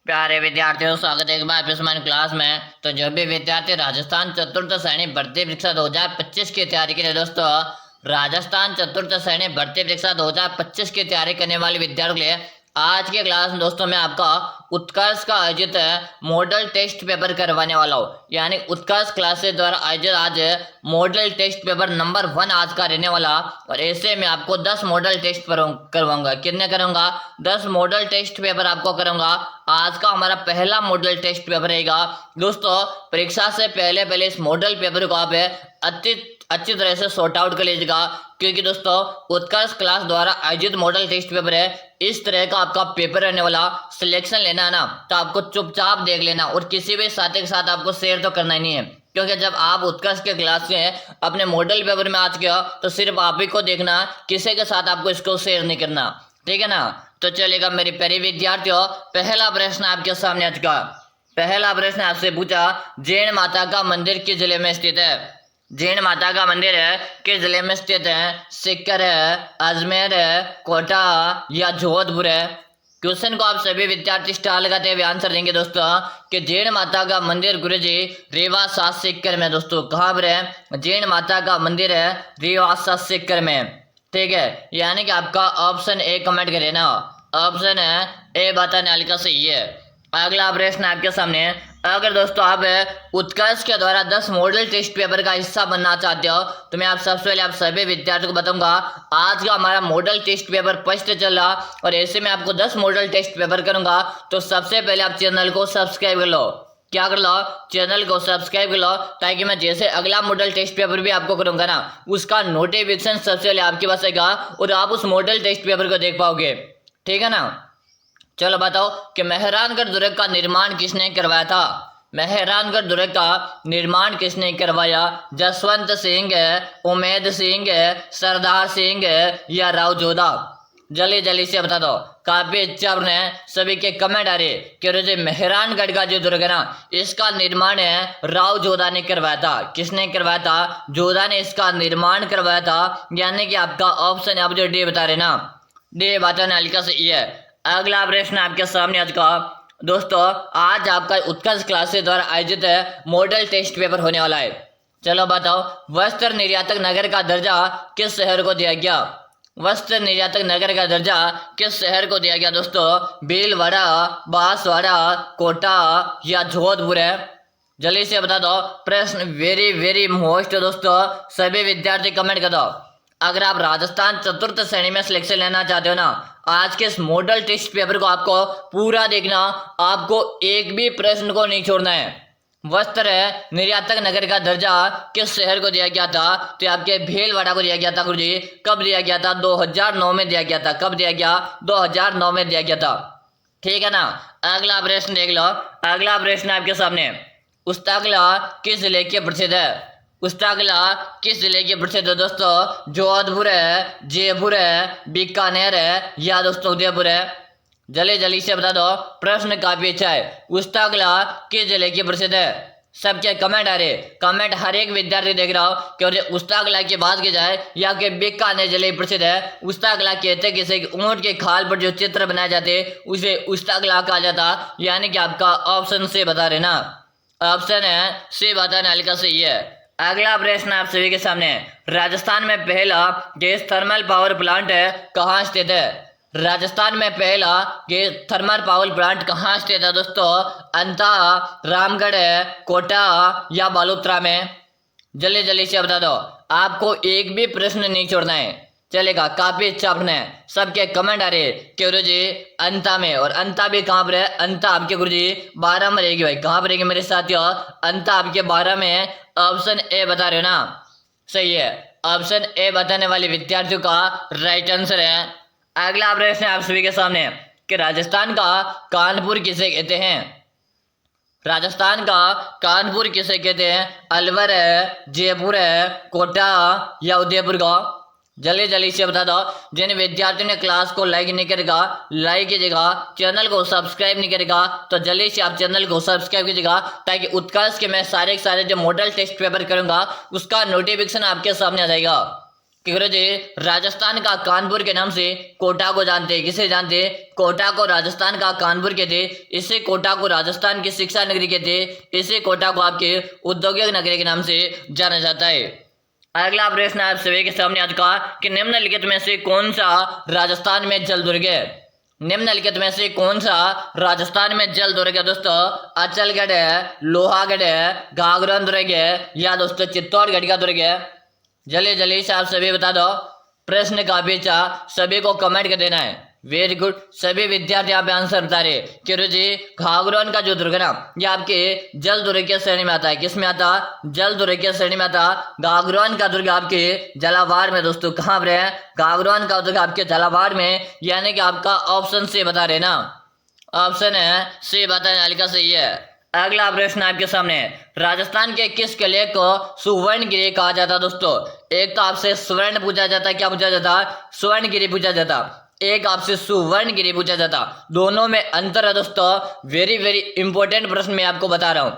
प्यारे विद्यार्थियों, स्वागत है एक बार फिर हमारी क्लास में। तो जो भी विद्यार्थी राजस्थान चतुर्थ श्रेणी भर्ती परीक्षा 2025 की तैयारी के लिए दोस्तों, राजस्थान चतुर्थ श्रेणी भर्ती परीक्षा 2025 की तैयारी करने वाले विद्यार्थियों के लिए आज के क्लास में दोस्तों मैं आपका उत्कर्ष का आयोजित मॉडल टेस्ट पेपर करवाने वाला हूँ। यानी उत्कर्ष क्लासेस द्वारा आयोजित आज मॉडल टेस्ट पेपर नंबर 1 आज का रहने वाला। और ऐसे में आपको 10 मॉडल टेस्ट करवाऊंगा। कितने करूंगा? 10 मॉडल टेस्ट पेपर आपको करूंगा। आज का हमारा पहला मॉडल टेस्ट पेपर रहेगा दोस्तों। परीक्षा से पहले पहले इस मॉडल पेपर को आप अच्छी तरह से सॉर्ट आउट कर लीजिएगा, क्योंकि दोस्तों उत्कर्ष क्लास द्वारा आयोजित मॉडल टेस्ट पेपर है। इस तरह का आपका पेपर रहने वाला। सिलेक्शन लेना है ना, तो आपको चुपचाप देख लेना और किसी भी साथी के साथ आपको शेयर तो करना ही नहीं है, क्योंकि जब आप उत्कर्ष के क्लास में अपने मॉडल पेपर में आज गया तो सिर्फ आप ही को देखना, किसी के साथ आपको इसको शेयर नहीं करना, ठीक है ना। तो चलेगा मेरे प्यारे विद्यार्थियों, पहला प्रश्न आपके सामने आज का। पहला प्रश्न आपसे पूछा, जैन माता का मंदिर किस जिले में स्थित है? जैन माता का मंदिर है किस जिले में स्थित है? सीकर है, अजमेर है, कोटा या जोधपुर है? क्वेश्चन को आप सभी विद्यार्थी स्टार लगाते हुए आंसर देंगे दोस्तों कि जैन माता का मंदिर गुरुजी रीवा 7 सीकर में। दोस्तों कहाँ पर है? जैन माता का मंदिर है रीवा 7 सीकर में, ठीक है। यानी कि आपका ऑप्शन ए कमेंट करें ना, ऑप्शन है ए बताने वाले का सही है। अगला प्रश्न आपके सामने, अगर दोस्तों आप उत्कर्ष के द्वारा 10 मॉडल टेस्ट पेपर का हिस्सा बनना चाहते हो तो मैं आप सबसे पहले आप सभी विद्यार्थियों को बताऊंगा आज का हमारा मॉडल टेस्ट पेपर फर्स्ट चल रहा और ऐसे में आपको 10 मॉडल टेस्ट पेपर करूंगा। तो सबसे पहले आप चैनल को सब्सक्राइब कर लो। क्या कर लो? चैनल को सब्सक्राइब कर लो, ताकि मैं जैसे अगला मॉडल टेस्ट पेपर भी आपको करूंगा ना, उसका नोटिफिकेशन सबसे पहले आपके पास आएगा और आप उस मॉडल टेस्ट पेपर को देख पाओगे, ठीक है ना। चलो बताओ कि मेहरानगढ़ दुर्ग का निर्माण किसने करवाया था? मेहरानगढ़ दुर्ग का निर्माण किसने करवाया? जसवंत सिंह है, उमेद सिंह है, सरदार सिंह है या राव जोधा? जल्दी जल्दी से बता दो। काफी अच्छा आपने सभी के कमेंट आ रहे कि जो मेहरानगढ़ का जो दुर्ग है ना, इसका निर्माण है राव जोधा ने करवाया था। किसने करवाया था? जोधा ने इसका निर्माण करवाया था। यानी कि आपका ऑप्शन आप जो डी बता रहे ना, डी बताने वाली का सही है। अगला प्रश्न आपके सामने आज का दोस्तों, आज आपका उत्कर्ष क्लासेस द्वारा आयोजित है मॉडल टेस्ट पेपर होने वाला है। चलो बताओ, वस्त्र निर्यातक नगर का दर्जा किस शहर को दिया गया? वस्त्र निर्यातक नगर का दर्जा किस शहर को दिया गया दोस्तों? भीलवाड़ा, बांसवाड़ा, कोटा या जोधपुर है? जल्दी से बता दो। प्रश्न वेरी वेरी मोस्ट दोस्तों, सभी विद्यार्थी कमेंट कर दो। अगर आप राजस्थान चतुर्थ श्रेणी में सिलेक्शन लेना चाहते हो ना, आज के इस मॉडल टेस्ट पेपर को आपको पूरा देखना, आपको एक भी प्रश्न को नहीं छोड़ना है। वस्त्र निर्यातक नगर का दर्जा किस शहर को दिया गया था? तो आपके भीलवाड़ा को दिया गया था गुरुजी। कब दिया गया था? 2009 में दिया गया था। कब दिया गया? 2009 में दिया गया था, ठीक है ना। अगला प्रश्न देख लो। अगला प्रश्न आपके सामने, उस्ताकला किस जिले के प्रसिद्ध है? उस्ताकला किस जिले के प्रसिद्ध है दोस्तों? जोधपुर है, जयपुर है, बीकानेर है या दोस्तों उदयपुर है? जल्दी जल्दी से बता दो। प्रश्न काफी अच्छा है। उस्ताकला किस जिले के प्रसिद्ध है? सबके कमेंट आ रहे, कमेंट हर एक विद्यार्थी देख रहा हो कि उस्ताकला की बात की जाए या कि बीकानेर जिले प्रसिद्ध है। उस्ताकला कहते किसे? ऊंट के खाल पर जो चित्र बनाए जाते उसे उस्ताकला कहा जाता। यानी कि आपका ऑप्शन से बता रहे ना, ऑप्शन है सी बताने वाले का सही है। अगला प्रश्न आप सभी के सामने, राजस्थान में पहला गैस थर्मल पावर प्लांट कहाँ स्थित है? राजस्थान में पहला गैस थर्मल पावर प्लांट कहाँ स्थित है दोस्तों? अंता, रामगढ़, कोटा या बालोतरा में? जल्दी जल्दी से बता दो। आपको एक भी प्रश्न नहीं छोड़ना है, चलेगा। काफी अच्छा आपने सबके कमेंट आ रहे कि गुरुजी अंता में, और अंता भी कहाँ पर है? अंता आपके गुरुजी 12 में रहेगी भाई। कहाँ पर रहेगी मेरे साथियों? अंता आपके 12 में। ऑप्शन ए बता रहे हो ना, सही है। ऑप्शन ए बताने वाले विद्यार्थियों का राइट आंसर है। अगला प्रश्न आप सभी के सामने कि राजस्थान का कानपुर किसे कहते हैं? राजस्थान का कानपुर किसे कहते हैं? अलवर है, जयपुर है, कोटा या उदयपुर का? जल्दी जल्दी से बता दो। जिन विद्यार्थियों ने क्लास को लाइक नहीं करेगा, लाइक कीजिएगा। चैनल को सब्सक्राइब नहीं करेगा तो जल्दी से आप चैनल को सब्सक्राइब कीजिएगा, ताकि उत्कर्ष के मैं सारे के सारे जो मॉडल टेस्ट पेपर करूंगा उसका नोटिफिकेशन आपके सामने आ जाएगा। कि गुरु जी राजस्थान का कानपुर के नाम से कोटा को जानते हैं। किसे जानते हैं? कोटा को राजस्थान का कानपुर कहते, इसे कोटा को राजस्थान की शिक्षा नगरी कहते, इसे कोटा को आपके औद्योगिक नगरी के नाम से जाना जाता है। अगला प्रश्न आप सभी के सामने आज का कि निम्नलिखित में से कौन सा राजस्थान में जल दुर्ग है? निम्नलिखित में से कौन सा राजस्थान में जल दुर्ग है? दोस्तों अचलगढ़ है, लोहागढ़ है, घाघरा दुर्ग है, या दोस्तों चित्तौड़गढ़ का दुर्ग है? जल्दी जल्दी से आप सभी बता दो। प्रश्न का पीछा सभी को कमेंट कर देना है। वेरी गुड, सभी विद्यार्थी यहाँ पे आंसर बता रहे कि रुचि घाघरोन का जो दुर्ग ना ये आपके जल दुर्ग के श्रेणी में आता है। किस में आता? जल दुर्ग के श्रेणी में आता। घाघरोन का दुर्ग आपके झालावाड़ में दोस्तों कहाँ पर है? घाघरोन का दुर्ग आपके झालावाड़ में, यानी कि आपका ऑप्शन सी बता रहे ना, ऑप्शन है सी बताने का सही है। अगला प्रश्न आपके सामने, राजस्थान के किस किले को सुवर्णगिरी कहा जाता? दोस्तों एक तो आपसे स्वर्ण पूछा जाता, क्या पूछा जाता? सुवर्णगिरी पूछा जाता। एक आपसे सुवर्णगिरी पूछा जाता, दोनों में अंतर है दोस्तों। वेरी वेरी इंपॉर्टेंट प्रश्न मैं आपको बता रहा हूं।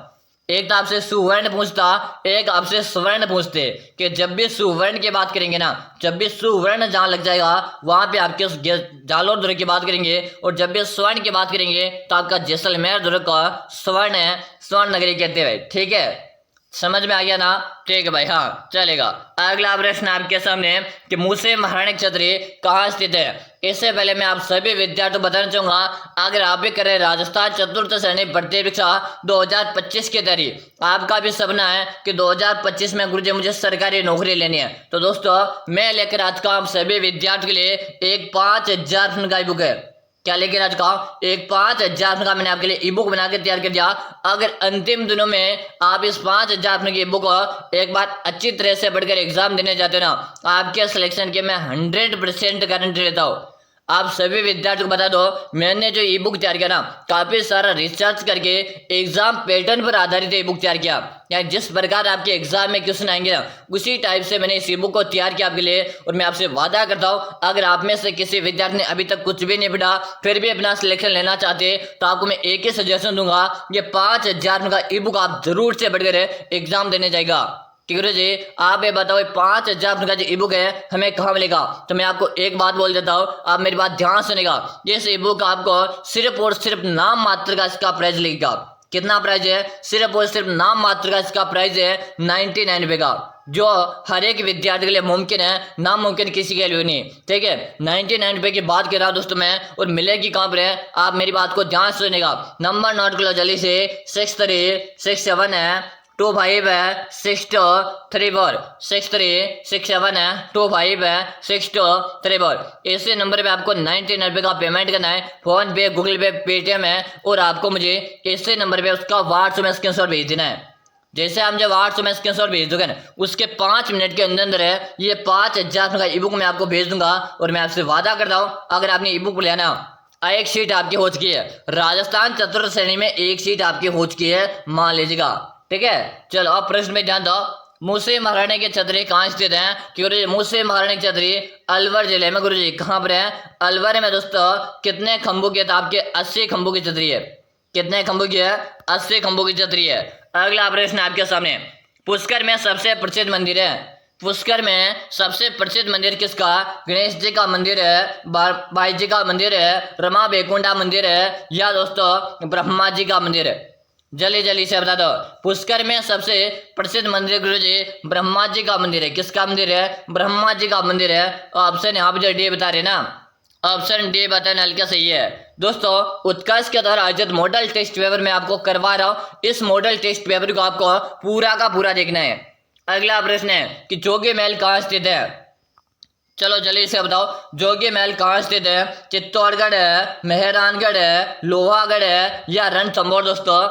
एक तो आपसे सुवर्ण पूछता, एक आपसे स्वर्ण पूछते कि जब भी सुवर्ण की बात करेंगे ना, जब भी सुवर्ण जहां लग जाएगा वहां पे आपके जालोर दुर्ग की बात करेंगे, और जब भी स्वर्ण की बात करेंगे तो आपका जैसलमेर दुर्ग का स्वर्ण है, स्वर्ण नगरी कहते हैं। ठीक है, समझ में आ गया ना? ठीक है भाई, हाँ चलेगा। अगला प्रश्न आपके सामने कि मूसे महाराणी क्षेत्र कहाँ स्थित है? इससे पहले मैं आप सभी विद्यार्थियों को बताना चाहूंगा, अगर आप भी करें राजस्थान चतुर्थ श्रेणी भर्ती परीक्षा 2025 की तैयारी, आपका भी सपना है कि 2025 में गुरुजी मुझे सरकारी नौकरी लेनी है, तो दोस्तों मैं लेकर आज का आप सभी विद्यार्थियों के लिए एक 5000 रन का बुक है। क्या लेकर आज का? एक 5000 का मैंने आपके लिए ई बुक बना के तैयार कर दिया। अगर अंतिम दिनों में आप इस 5000 की बुक एक बार अच्छी तरह से पढ़कर एग्जाम देने जाते हो ना, आपके सिलेक्शन के मैं 100% गारंटी लेता हूँ। आप सभी विद्यार्थियों को बता दो, मैंने जो ई बुक तैयार किया ना, काफी सारा रिसर्च करके एग्जाम पैटर्न पर आधारित ई बुक तैयार किया। यानी जिस प्रकार आपके एग्जाम में क्वेश्चन आएंगे ना, उसी टाइप से मैंने इस ई बुक को तैयार किया आपके लिए। और मैं आपसे वादा करता हूँ, अगर आप में से किसी विद्यार्थी ने अभी तक कुछ भी नहीं पढ़ा फिर भी अपना सिलेक्शन लेना चाहते, तो आपको मैं एक ही सजेशन दूंगा, ये 5000 का ई बुक आप जरूर से पढ़कर एग्जाम देने जाएगा। कि गुरु जी आप ये बताओ 5000 का जो ई बुक है हमें कहाँ मिलेगा? तो मैं आपको एक बात बोल देता हूँ, आप मेरी बात ध्यान सुनेगा। ये ई बुक आपको सिर्फ और सिर्फ नाम मात्र का इसका प्राइस लगेगा। कितना प्राइस है? सिर्फ और सिर्फ नाम मात्र का इसका प्राइस है 99 रुपए का, जो हर एक विद्यार्थी के लिए मुमकिन है, नामुमकिन किसी के लिए नहीं। ठीक है, 99 रुपए की बात कर रहा हूँ दोस्तों मैं, और मिलेगी कहाँ पर है? आप मेरी बात को ध्यान सुनेगा। नंबर नोट कर लो जल्दी से, 6367 है 25 है 6234, 6367 है 25 है 6234। इसी नंबर पे आपको 99 रुपये का पेमेंट करना है। फोन पे, गूगल पे, पेटीएम है, और आपको मुझे इसी नंबर पे उसका व्हाट्सएप में स्क्रीनशॉट भेज देना है। जैसे हम जब व्हाट्सएप में स्क्रीनशॉट भेज दोगे ना, उसके 5 मिनट के अंदर है ये 5000 का ई बुक मैं आपको भेज दूंगा। और मैं आपसे वादा करता हूँ, अगर आपने ई बुक लिया ना, एक सीट आपकी हो चुकी है राजस्थान चतुर्थ श्रेणी में, एक सीट आपकी हो चुकी है, मान लीजिएगा। ठीक है, चलो अब प्रश्न में ध्यान दो। मूसे महाराणी के छतरी कहाँ स्थित हैं? क्योंकि मूसे महाराणी के छतरी अलवर जिले में गुरुजी कहाँ पर है? अलवर में। दोस्तों कितने खंभों की है? तो आपके 80 खंभों की छतरी है। कितने खंभों की है? 80 खंभों की छतरी है। अगला प्रश्न आपके सामने, पुष्कर में सबसे प्रसिद्ध मंदिर है। पुष्कर में सबसे प्रसिद्ध मंदिर किसका? गणेश जी का मंदिर है, बाई जी का मंदिर है, रमा बैकुंठा मंदिर है, या दोस्तों ब्रह्मा जी का मंदिर है? जल्दी जल्दी से बता दो। पुष्कर में सबसे प्रसिद्ध मंदिर गुरुजी ब्रह्मा जी का मंदिर है। किसका मंदिर है? ब्रह्मा जी का मंदिर है। ऑप्शन यहाँ पे डी बता रहे ना, ऑप्शन डी बताने हल्का सही है। दोस्तों उत्कर्ष के द्वारा आयोजित मॉडल टेस्ट पेपर में आपको करवा रहा हूँ, इस मॉडल टेस्ट पेपर को आपको पूरा का पूरा देखना है। अगला प्रश्न है कि जोगी महल कहाँ स्थित है? चलो जल्दी से बताओ, जोगी महल कहाँ स्थित है? चित्तौड़गढ़ है, मेहरानगढ़ है, लोहागढ़ है, या रणथंभौर? दोस्तों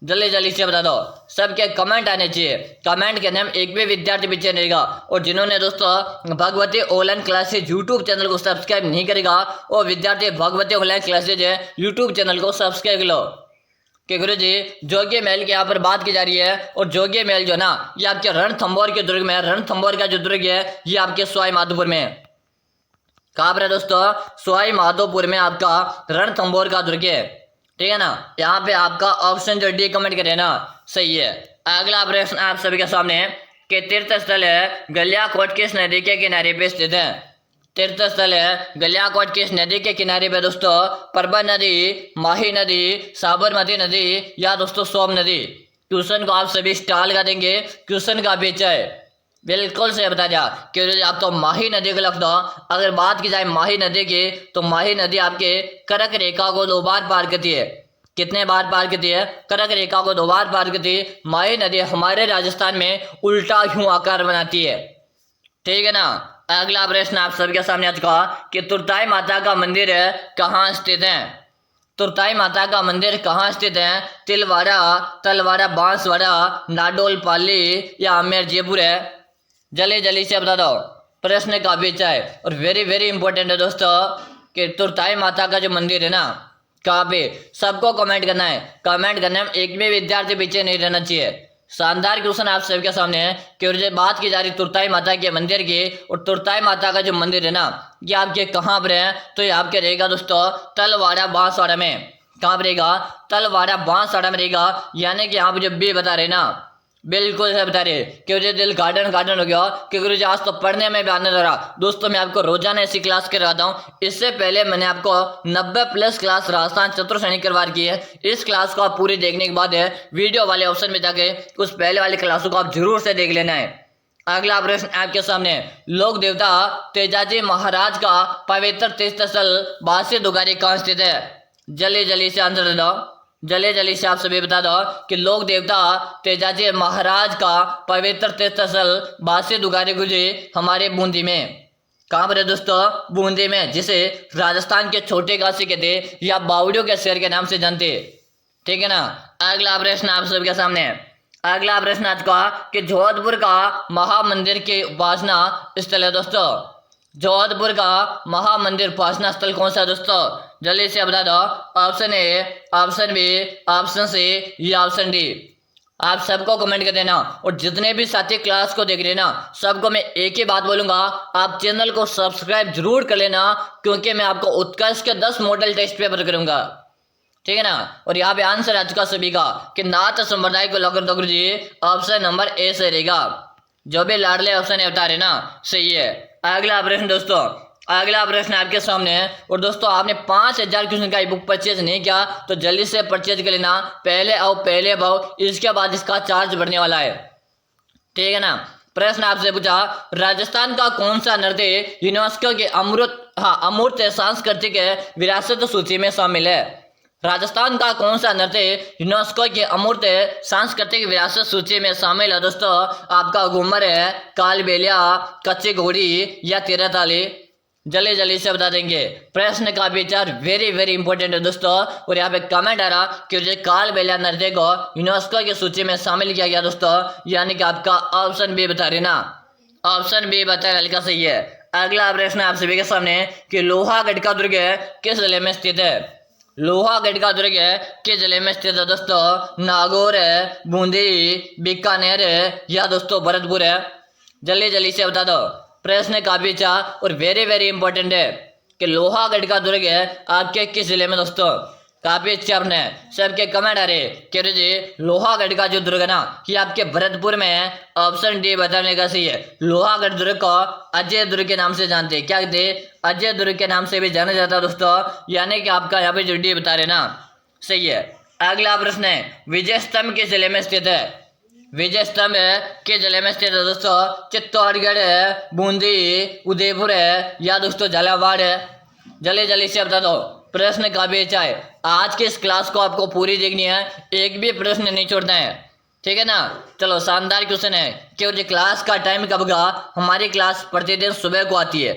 जल्दी जल्दी से बता दो, सबके कमेंट आने चाहिए। कमेंट के नाम एक भी विद्यार्थी पीछे रहेगा। और जिन्होंने दोस्तों Bhagwati online classes YouTube channel को सब्सक्राइब नहीं करेगा, और विद्यार्थी भगवती ऑनलाइन क्लासेज है यूट्यूब चैनल को सब्सक्राइब कर लो। कि गुरु जी जोगी महल की यहाँ पर बात की जा रही है, और जोगी महल जो ना ये आपके रणथंभौर के दुर्ग में है। रणथंभौर का जो दुर्ग है ये आपके सवाई माधोपुर में है। कहाँ पर है दोस्तों? सवाई माधोपुर में आपका रणथंभौर का दुर्ग है। ठीक है ना, यहाँ पे आपका ऑप्शन जो डी कमेंट करे ना सही है। अगला प्रश्न आप सभी के सामने, कि तीर्थ स्थल गलियाकोट किस नदी के किनारे पे स्थित है? तीर्थ स्थल गलियाकोट किस नदी के किनारे पे दोस्तों? परबत नदी, माही नदी, साबरमती नदी या दोस्तों सोम नदी। क्वेश्चन को आप सभी स्टार लगा देंगे, क्वेश्चन का बीच है बिल्कुल से बता दिया कि आप तो माही नदी को लिख दो। अगर बात की जाए माही नदी की तो माही नदी आपके कर्क रेखा को 2 बार पार करती है। कितने बार पार करती है? कर्क रेखा को 2 बार पार करती है। माही नदी हमारे राजस्थान में उल्टा यूं आकार बनाती है, ठीक है ना। अगला प्रश्न आप सबके सामने आ चुका कि तुरताई माता का मंदिर कहाँ स्थित है? तुरताई माता का मंदिर कहाँ स्थित है? तिलवाड़ा, तलवाड़ा, बांसवाड़ा, नाडोल, पाली या आमेर, जयपुर है? जल्दी से बता दो, प्रश्न काफी अच्छा है और वेरी वेरी इंपॉर्टेंट है दोस्तों कि तुरताई माता का जो मंदिर है ना कहाँ पे? सबको कमेंट करना है, कमेंट करने में एक भी विद्यार्थी पीछे नहीं रहना चाहिए। शानदार क्वेश्चन आप सबके सामने है कि बात की जा रही तुरताई माता के मंदिर की, और तुरताई माता का जो मंदिर है ना ये आपके कहाँ पर है? तो ये आपके रहेगा दोस्तों तलवाड़ा बांसवाड़ा में। कहाँ पर रहेगा? तलवाड़ा बांसवाड़ा में रहेगा। यानी कि यहाँ पे जो बी बता रहे ना बिल्कुल से बता रहे कि मुझे दिल गार्डन हो गया कि गुरुजी आज तो पढ़ने में भी आने लगा। दोस्तों मैं आपको रोजाना ऐसी क्लास करवाता हूँ। इससे पहले मैंने आपको 90+ क्लास राजस्थान चतुर्थ श्रेणी करवा की है। इस क्लास को आप पूरी देखने के बाद वीडियो वाले ऑप्शन में जाके उस पहले वाली क्लासों को आप जरूर से देख लेना है। अगला प्रश्न आपके सामने, लोक देवता तेजाजी महाराज का पवित्र तीर्थ स्थल बासी दुगारी कहाँ स्थित है? जल्दी से आंसर दे दो, जल्दी से आप सभी बता दो कि लोक देवता तेजाजी महाराज का पवित्र तीर्थ स्थल बासी दुगारी गुजी हमारे बूंदी में। कहाँ पर है दोस्तों? बूंदी में, जिसे राजस्थान के छोटे काशी कहते या बावड़ियों के शहर के नाम से जानते, ठीक है ना। अगला प्रश्न आप सबके सामने, अगला प्रश्न आज का कि जोधपुर का महामंदिर की उपासना स्थल है दोस्तों। जोधपुर का महामंदिर उपासना स्थल कौन सा है दोस्तों? जल्दी से बता दो। Option A, option B, option C या ऑप्शन डी। आप सबको कमेंट कर देना और जितने भी साथी क्लास को देख रहे ना सबको मैं एक ही बात बोलूंगा, आप चैनल को सब्सक्राइब जरूर कर लेना क्योंकि मैं आपको उत्कर्ष के 10 मॉडल टेस्ट पेपर करूंगा, ठीक है ना। और यहाँ पे आंसर आ चुका सभी का कि नाथ संप्रदाय को लॉकर दो गुरुजी। ऑप्शन नंबर ए से रहेगा, जो भी लाडले ऑप्शन है बता रहे ना सही है। अगला प्रश्न दोस्तों, अगला प्रश्न आपके सामने है और दोस्तों आपने 5000 क्वेश्चन का ई बुक परचेज नहीं किया तो जल्दी से परचेज कर लेना। पहले आओ पहले भाव, इसके बाद इसका चार्ज बढ़ने वाला है, ठीक है ना। प्रश्न आपसे पूछा, राजस्थान का कौन सा नृत्य यूनेस्को के अमूर्त सांस्कृतिक विरासत सूची में शामिल है? राजस्थान का कौन सा नृत्य यूनेस्को के अमूर्त सांस्कृतिक विरासत सूची में शामिल है दोस्तों? आपका घूमर है, कालबेलिया, कच्ची घोड़ी या तीरताली। जल्दी से बता देंगे। प्रश्न का विचार वेरी वेरी इंपॉर्टेंट है दोस्तों। और यहाँ पे कमेंट आ रहा कि जो कालबेलिया नृत्य को यूनेस्को की सूची में शामिल किया गया दोस्तों, यानी कि आपका ऑप्शन बी बता रहे ना, ऑप्शन बी बता रहा सही है। अगला प्रश्न आप सभी के सामने कि लोहागढ़ का दुर्ग किस जिले में स्थित है? लोहागढ़ का दुर्ग किस जिले में स्थित है दोस्तों? नागौर है, बूंदी, बीकानेर है या दोस्तों भरतपुर है? जल्दी से बता दो। प्रश्न काफी अच्छा और वेरी वेरी इंपॉर्टेंट है कि लोहागढ़ का दुर्ग आपके किस जिले में दोस्तों? काफी अच्छे आपने सबके कमेंट आ रहे कि जी लोहागढ़ का जो दुर्ग है ना ये आपके भरतपुर में है। ऑप्शन डी बताने का सही है। लोहागढ़ दुर्ग को अजय दुर्ग के नाम से जानते हैं, क्या कहते हैं? अजय दुर्ग के नाम से भी जाना जाता है दोस्तों, यानी कि आपका यहाँ पे जो डी बता रहे ना सही है। अगला प्रश्न है, विजय स्तंभ किस जिले में स्थित है? विजय स्तंभ के जिले में स्थित है दोस्तों? चित्तौड़गढ़ है, बूंदी, उदयपुर है या दोस्तों झालावाड़ है? जल्दी से बता दो। प्रश्न का भी अच्छा है, आज की इस क्लास को आपको पूरी देखनी है, एक भी प्रश्न नहीं छोड़ना है, ठीक है ना। चलो शानदार क्वेश्चन है कि मुझे क्लास का टाइम कब का? हमारी क्लास प्रतिदिन सुबह को आती है,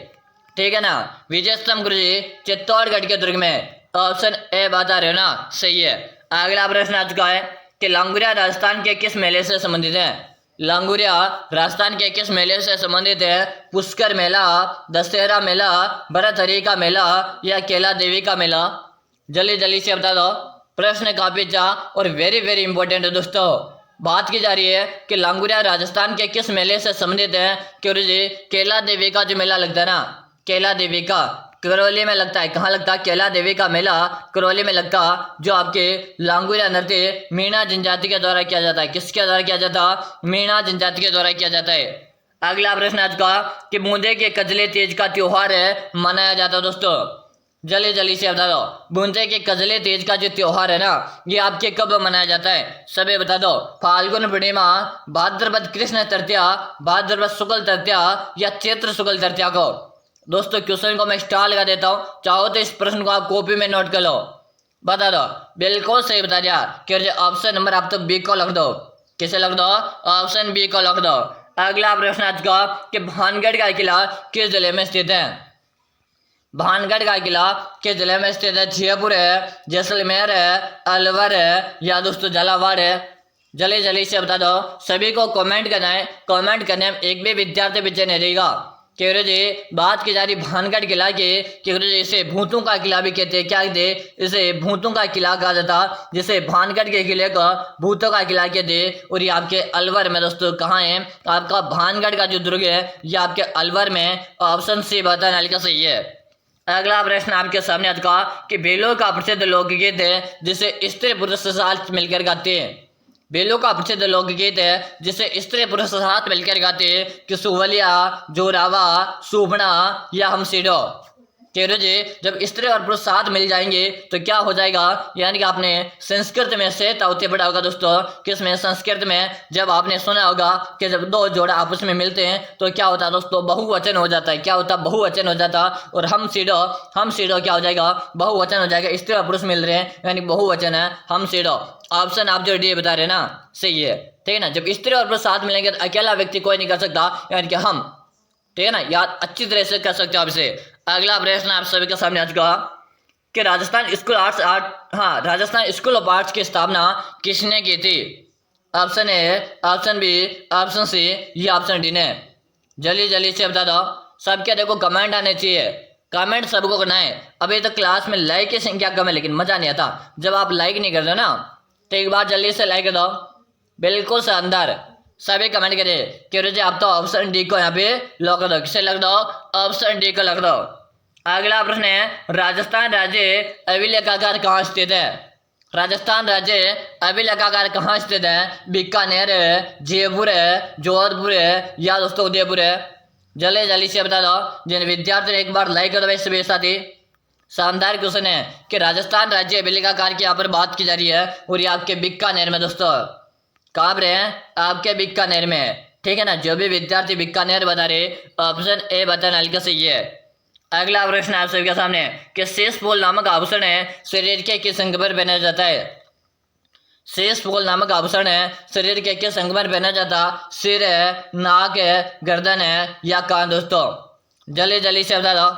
ठीक है ना। विजय स्तंभ गुरुजी चित्तौड़गढ़ के दुर्ग में, ऑप्शन ए बता रहे हो ना सही है। अगला प्रश्न आ चुका है कि लांगुरिया राजस्थान के किस मेले से संबंधित है? लांगुरिया राजस्थान के किस मेले से संबंधित है? पुष्कर मेला, दशहरा मेला, भरथरी का मेला या केला देवी का मेला? जल्दी से बता दो। प्रश्न काफी अच्छा और वेरी वेरी इंपॉर्टेंट है दोस्तों। बात की जा रही है कि लांगुरिया राजस्थान के किस मेले से संबंधित है? क्योंकि केला देवी का जो मेला लगता है ना, केला देवी का करौली में लगता है। कहाँ लगता है? कैला देवी का मेला करौली में लगता, जो आपके लांगुरिया नृत्य मीणा जनजाति के द्वारा किया जाता है। किसके द्वारा किया जाता? मीणा जनजाति के द्वारा किया जाता है। अगला प्रश्न आज का कि बूंदे के कजले तीज का त्योहार है मनाया जाता है। दोस्तों जल्दी जल्दी से बता दो, बूंदे के कजले तीज का जो त्योहार है ना, ये आपके कब मनाया जाता है? सभी बता दो। फाल्गुन पूर्णिमा, भाद्रपद कृष्ण तृतीया, भाद्रपद शुक्ल तृतीया या चैत्र शुक्ल तृतीया को। दोस्तों क्वेश्चन को मैं स्टार लगा देता हूँ, चाहो तो इस प्रश्न को आप कॉपी में नोट कर लो। बता दो, बिल्कुल सही बता दिया। कि ऑप्शन नंबर आप तो बी को लिख दो। किसे लिख दो? ऑप्शन बी को लिख दो। अगला प्रश्न आज का कि भानगढ़ का किला किस जिले में स्थित है? भानगढ़ का किला किस जिले में स्थित है? जयपुर है, जैसलमेर है, अलवर है या दोस्तों झालावाड़ है? जल्दी जल्दी से बता दो। सभी को कमेंट करना है। कमेंट करने में एक भी विद्यार्थी पीछे नहीं रहेगा। कह जी बात की जा रही भानगढ़ किला के, कह जी इसे भूतों का किला भी कहते हैं। क्या कहते? इसे भूतों का किला कहा जाता, जिसे भानगढ़ के किले को भूतों का किला कहते। और ये आपके अलवर में दोस्तों कहाँ है? आपका भानगढ़ का जो दुर्ग है ये आपके अलवर में। ऑप्शन सी बताना का सही है। अगला प्रश्न आपके सामने आज का कि बेलों का प्रसिद्ध लोकगीत है जिसे स्त्री पुरुष साथ मिलकर गाते हैं। बेलों का प्रसिद्ध लोकगीत है जिसे स्त्री पुरुष साथ मिलकर गाते हैं कि सुवलिया, जोरावा, सुभना या हमसीडो। कह रहे जी जब स्त्री और पुरुष साथ मिल जाएंगे तो क्या हो जाएगा? यानी कि आपने संस्कृत में से तावते पढ़ा होगा दोस्तों। किसमें? संस्कृत में। जब आपने सुना होगा कि जब दो जोड़ा आपस में मिलते हैं तो क्या होता है दोस्तों? बहुवचन हो जाता है। क्या होता? बहुवचन हो जाता। और हम सीडो क्या हो जाएगा? बहुवचन हो जाएगा। स्त्री और पुरुष मिल रहे हैं यानी बहुवचन है हम सीडो। ऑप्शन आप जो डी बता रहे ना सही है। ठीक है ना, जब स्त्री और पुरुष साथ मिलेंगे तो अकेला व्यक्ति कोई नहीं कर सकता, यानी कि हम। ठीक है ना, याद अच्छी तरह से कर सकते हो आप इसे। अगला प्रश्न आप सभी के सामने आज का कि राजस्थान स्कूल ऑफ आर्ट्स की स्थापना किसने की थी? Option A, option B, option C या ऑप्शन डी ने। जल्दी जल्दी से बता दो। सबके देखो कमेंट आने चाहिए। कमेंट सबको करना है। अभी तक क्लास में लाइक की संख्या कम है लेकिन मजा नहीं आता जब आप लाइक नहीं करते ना। तो एक बार जल्दी से लाइक कर दो। बिल्कुल शानदार, सभी कमेंट करें। कह रहे आप तो ऑप्शन डी को यहाँ पे लॉक कर दो। किसे लग दो? ऑप्शन डी को लग दो। अगला प्रश्न है राजस्थान राज्य अभिलेखागार कहाँ स्थित है? राजस्थान राज्य अभिलेखागार कहाँ स्थित है? बीकानेर है, जयपुर है, जोधपुर है या दोस्तों उदयपुर है? जल्दी जल्दी से बता दो। जिन विद्यार्थी ने एक बार लाइक कर दो भाई सभी साथी। शानदार क्वेश्चन है कि राजस्थान राज्य अभिलेखागार की यहाँ पर बात की जा रही है और ये आपके बीकानेर में दोस्तों। कहाँ पर है? आपके बीकानेर में। ठीक है ना, जो भी विद्यार्थी बीकानेर बता रहे ऑप्शन ए बताना हल्का सही है। अगला प्रश्न आप सभी के सामने कि शेष पोल नामक आभूषण है शरीर के किस अंग पर पहना जाता है? शेष पोल नामक आभूषण है शरीर के किस अंग पर पहना जाता? सिर है, नाक है, गर्दन है या कान? दोस्तों जल्दी जल्दी से बता दो।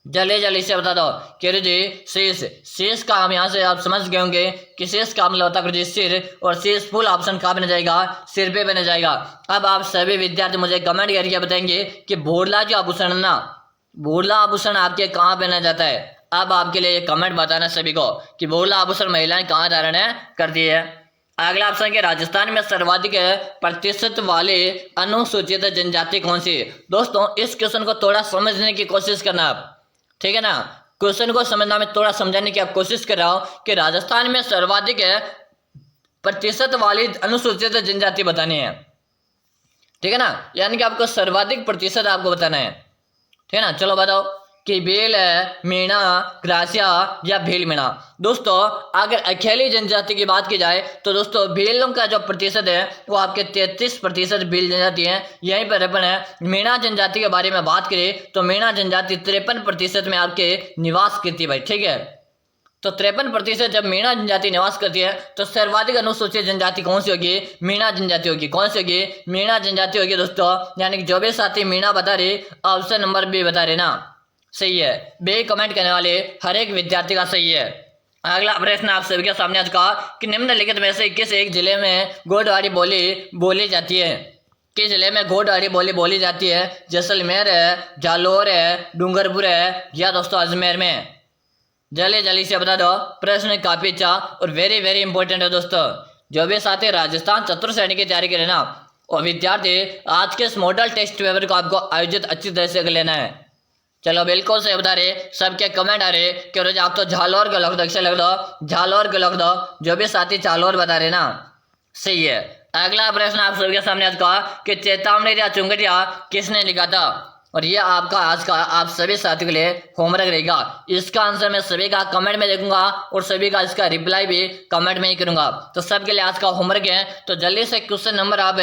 जल्दी जल्दी से बता दो। कह रहे जी शेष का हम यहाँ से आप समझ गए होंगे कि शेष का मतलब होता है सिर, और शेष फुल ऑप्शन कहाँ बना जाएगा? सिर पे बना जाएगा। अब आप सभी विद्यार्थी मुझे कमेंट करके बताएंगे कि भोरला जो आभूषण है ना, भोरला आभूषण आपके कहाँ पहना जाता है? अब आपके लिए कमेंट बताना सभी को कि भोरला आभूषण महिलाएं कहाँ धारण करती है। अगला ऑप्शन के राजस्थान में सर्वाधिक प्रतिशत वाले अनुसूचित जनजाति कौन सी? दोस्तों इस क्वेश्चन को थोड़ा समझने की कोशिश करना आप। ठीक है ना, क्वेश्चन को समझना में थोड़ा समझाने की आप कोशिश कर रहा हूं कि राजस्थान में सर्वाधिक प्रतिशत वाली अनुसूचित जनजाति बतानी है। ठीक है ना, यानी कि आपको सर्वाधिक प्रतिशत आपको बताना है। ठीक है ना, चलो बताओ कि बेल है, मीणा, ग्रासिया या भील मीणा। दोस्तों अगर अकेली जनजाति की बात की जाए तो दोस्तों भीलों का जो प्रतिशत है वो आपके 33% भील जनजाति है। यहीं पर अपन है मीणा जनजाति के बारे में बात करें तो मीणा जनजाति 53% में आपके निवास करती है भाई। ठीक है, तो 53% जब मीणा जनजाति निवास करती है तो सर्वाधिक अनुसूचित जनजाति कौन सी होगी? मीणा जनजाति होगी। कौन सी होगी? मीणा जनजाति होगी दोस्तों। यानी कि जो भी साथी मीणा बता रहे ऑप्शन नंबर बी बता रहे ना सही है। बे कमेंट करने वाले हर एक विद्यार्थी का सही है। अगला प्रश्न आप सभी के सामने आज का कि निम्नलिखित में से किस एक जिले में गोडवाड़ी बोली बोली जाती है? किस जिले में गोडवाड़ी बोली बोली जाती है? जैसलमेर है, जालोर है, डूंगरपुर है या दोस्तों अजमेर में? जल्दी जल्दी से बता दो। प्रश्न काफी अच्छा और वेरी वेरी इंपॉर्टेंट है दोस्तों। जो भी साथी राजस्थान चतुर्थ श्रेणी की तैयारी करें ना और विद्यार्थी आज के इस मॉडल टेस्ट पेपर को आपको आयोजित अच्छी तरह से लेना है। चलो बिल्कुल सही बता रहे, सबके कमेंट आ रहे कि रोज आप तो झालोर को लग दो, अक्षर लग दो, झालोर को लग दो, जो भी साथी झालोर बता रहे ना, सही है। अगला प्रश्न आप सबके सामने आज का कि चेतावनी या चुंगटिया किसने लिखा था, और ये आपका आज का आप सभी साथियों के लिए होमवर्क रहेगा। इसका आंसर मैं सभी का कमेंट में देखूंगा और सभी का इसका रिप्लाई भी कमेंट में ही करूंगा। तो सबके लिए आज का होमवर्क है, तो जल्दी से क्वेश्चन नंबर आप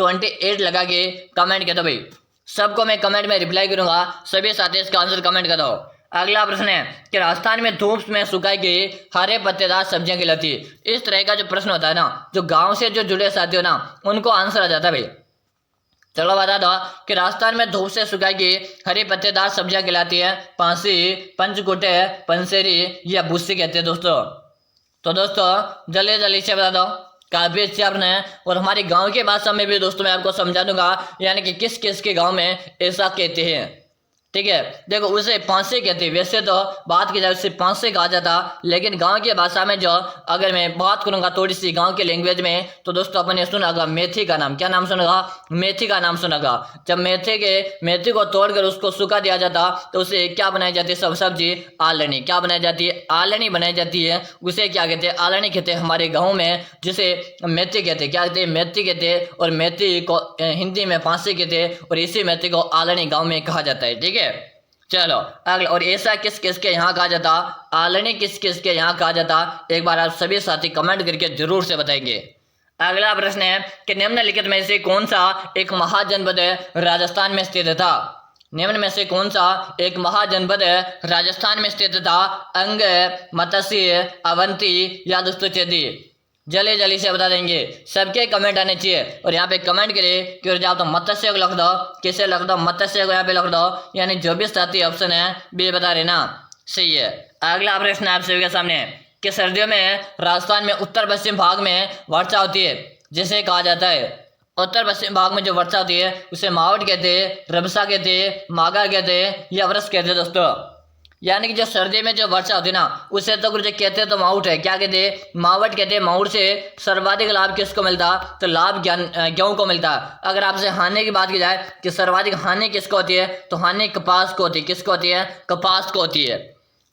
28 लगा के कमेंट कर दो भाई, सबको मैं कमेंट में रिप्लाई करूंगा, सभी साथी इसका आंसर कमेंट कर दो। अगला प्रश्न है कि राजस्थान में धूप में सुखाई गई हरे पत्तेदार सब्जियां खिलाती है। इस तरह का जो प्रश्न होता है ना, जो गांव से जो जुड़े साथी हो ना, उनको आंसर आ जाता है भाई। चलो बता दो कि राजस्थान में धूप से सुखाई गई हरी पत्तेदार सब्जियां खिलाती है, पांसी, पंचकुटे, पंसेरी या भूसी कहते हैं दोस्तों। तो दोस्तों जल्दी जल्दी से बता दो, काफी अच्छे आपने, और हमारे गांव के भाषा में भी दोस्तों मैं आपको समझा दूंगा, यानी कि किस किस के गांव में ऐसा कहते हैं। ठीक है, देखो उसे पांसे कहते हैं, वैसे तो बात की जाए उसे पांसे कहा जाता, लेकिन गांव की भाषा में जो अगर मैं बात करूंगा थोड़ी सी गांव के लैंग्वेज में, तो दोस्तों अपने सुना होगा मेथी का नाम, क्या नाम सुनेगा, मेथी का नाम सुनेगा। जब मेथी को तोड़कर उसको सूखा दिया जाता तो उसे क्या बनाई जाती है, सब सब्जी आलनी, क्या बनाई जाती है, आलनी बनाई जाती है। उसे क्या कहते हैं, आलनी कहते हैं हमारे गाँव में, जिसे मेथी कहते हैं, क्या कहते हैं, मेथी कहते हैं, और मेथी को हिंदी में पांसे कहते हैं, और इसी मेथी को आलनी गाँव में कहा जाता है। ठीक है, चलो अगला, और ऐसा किस किस के यहाँ कहा जाता, आलनी किस किस के यहाँ कहा जाता, एक बार आप सभी साथी कमेंट करके जरूर से बताएंगे। अगला प्रश्न है कि निम्नलिखित में से कौन सा एक महाजनपद राजस्थान में स्थित था। निम्न में से कौन सा एक महाजनपद राजस्थान में स्थित था, अंग, मत्स्य, अवंती या दोस्तों चेदी। जल्दी जल्दी से बता देंगे, सबके कमेंट आने चाहिए। और यहाँ पे कमेंट करिए कि जाओ तो मत्स्य को लिख दो, किसे लिख दो, मत्स्य को यहाँ पे लिख दो, यानी जो भी साथी ऑप्शन है बी बता रहे ना, सही है। अगला प्रश्न आप सभी के सामने कि सर्दियों में राजस्थान में उत्तर पश्चिम भाग में वर्षा होती है, जिसे कहा जाता है, उत्तर पश्चिम भाग में जो वर्षा होती है उसे मावट कहते हैं, रबसा कहते हैं, मागा कहते हैं या वर्ष कहते हैं दोस्तों। यानी कि जो सर्दी में जो वर्षा होती है ना, उसे तो कुछ कहते हैं तो मावट है, क्या कहते हैं, मावट कहते हैं। मावट से सर्वाधिक लाभ किसको मिलता, तो लाभ गेहूं को मिलता। अगर आपसे हानि की बात की जाए कि सर्वाधिक हानि किसको होती है, तो हानि कपास को होती है, किसको होती है, कपास को होती है।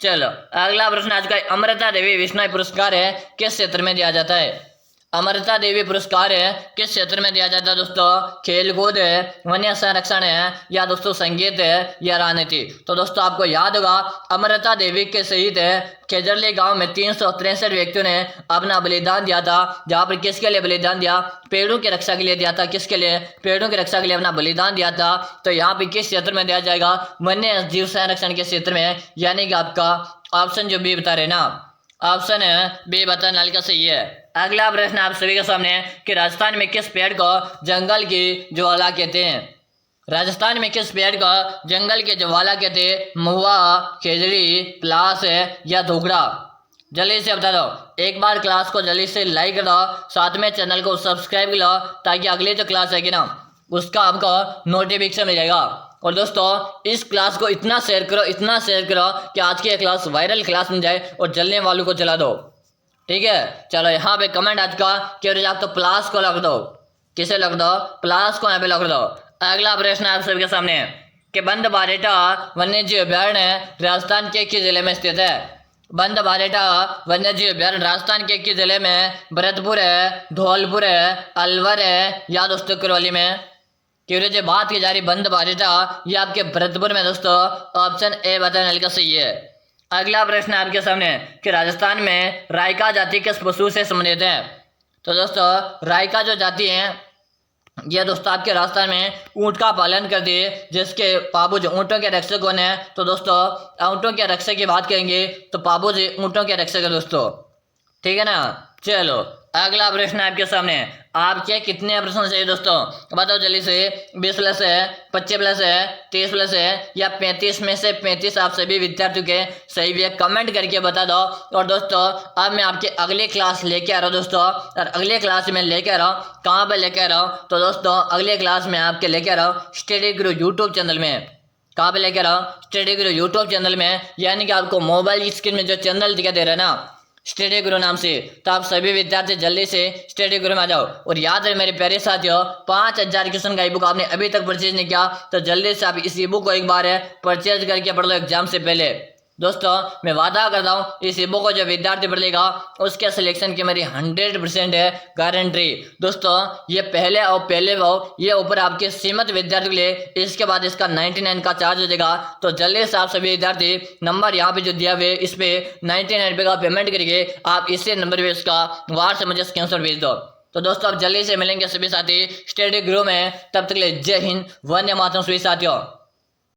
चलो अगला प्रश्न आज का, अमृता देवी विश्नोई पुरस्कार है किस क्षेत्र में दिया जाता है। अमृता देवी पुरस्कार है किस क्षेत्र में दिया जाता है दोस्तों, खेलकूद है, वन्य संरक्षण है या दोस्तों संगीत है या राजनीति। तो दोस्तों आपको याद होगा अमृता देवी के शहीद है खेजरली गांव में 363 व्यक्तियों ने अपना बलिदान दिया था, जहां पर किसके लिए बलिदान दिया, पेड़ों की रक्षा के लिए दिया था, किसके लिए, पेड़ों की रक्षा के लिए अपना बलिदान दिया था। तो यहाँ पे किस क्षेत्र में दिया जाएगा, वन्य जीव संरक्षण के क्षेत्र में, यानी कि आपका ऑप्शन जो बी बता रहे ना, ऑप्शन है बी बताने वाले का सही है। अगला प्रश्न आप सभी के सामने कि राजस्थान में किस पेड़ को जंगल की ज्वाला कहते हैं। राजस्थान में किस पेड़ को जंगल के ज्वाला कहते हैं, महुआ, खेजड़ी, प्लास या धोगड़ा। जल्दी से बता दो, एक बार क्लास को जल्दी से लाइक कर दो, साथ में चैनल को सब्सक्राइब कर लो, ताकि अगली जो क्लास है ना उसका आपको नोटिफिकेशन मिल जाएगा। और दोस्तों इस क्लास को इतना शेयर करो, इतना शेयर करो कि आज की क्लास वायरल क्लास बन जाए और जलने वालों को जला दो। ठीक है, चलो यहाँ पे कमेंट आज का कि आप तो प्लास को लग दो, किसे लग दो, प्लास को यहाँ पे लग दो। अगला प्रश्न आप सबके सामने कि बंद बारेटा वन्य जीव अभ्यारण्य राजस्थान के किस जिले में स्थित है। बंद बारेटा वन्य जीव अभ्यारण्य राजस्थान के किस जिले में, भरतपुर है, धौलपुर है, अलवर है या दोस्तों करौली में। क्योंकि जो बात की जा रही बंद बारेटा, ये आपके भरतपुर में दोस्तों, ऑप्शन ए बताने का सही है। अगला प्रश्न आपके सामने कि राजस्थान में रायका जाति किस पशु से संबंधित है। तो दोस्तों रायका जो जाति है ये दोस्तों आपके राजस्थान में ऊंट का पालन करती है, जिसके पाबूज ऊंटों के रक्षक कौन है, तो दोस्तों ऊंटों के रक्षक की बात करेंगे तो पाबूज ऊंटों के रक्षक है दोस्तों। ठीक है ना, चलो अगला प्रश्न आपके सामने, आपके कितने प्रश्न चाहिए दोस्तों, बताओ जल्दी से। 20 प्लस है, 25 प्लस है, 30 प्लस है या 35 में से 35 आप सभी विद्यार्थियों के सही भी है, कमेंट करके बता दो। और दोस्तों अब मैं आपके अगली क्लास लेके आ रहा हूँ दोस्तों, और अगले क्लास में लेके आ रहा हूँ, कहाँ पर लेके आ रहा हूँ, तो दोस्तों अगले क्लास में आपके लेके आ रहा हूँ स्टडी गुरु यूट्यूब चैनल में। कहाँ पे लेके आ रहा हूँ, स्टडी गुरु यूट्यूब चैनल में, यानी कि आपको मोबाइल की स्क्रीन में जो चैनल दिखाई दे रहा है ना, स्टडी गुरु नाम से। तो आप सभी विद्यार्थी जल्दी से स्टडी गुरु में आ जाओ। और याद रहे मेरे प्यारे साथियों, 5000 क्वेश्चन का ई बुक आपने अभी तक परचेज नहीं किया तो जल्दी से आप इस ई बुक को एक बार परचेज करके पढ़ लो एग्जाम से पहले। दोस्तों मैं वादा करता हूँ इस ई बुक को जो विद्यार्थी पढ़ लेगा उसके सिलेक्शन की मेरी 100% है गारंटी। दोस्तों ये पहले भाव ये ऊपर आपके सीमित विद्यार्थी के लिए, इसके बाद इसका 99 का चार्ज हो जाएगा। तो जल्दी से आप सभी विद्यार्थी नंबर यहाँ पे जो दिया हुआ है इस पे 99 रुपये का पेमेंट करके आप इसी नंबर पे इसका व्हाट्सएप मुझे स्क्रीनशॉट भेज दो। तो दोस्तों आप जल्दी से मिलेंगे सभी साथी स्टडी गुरु में। तब तक के लिए जय हिंद, वंदे मातरम सभी साथियों।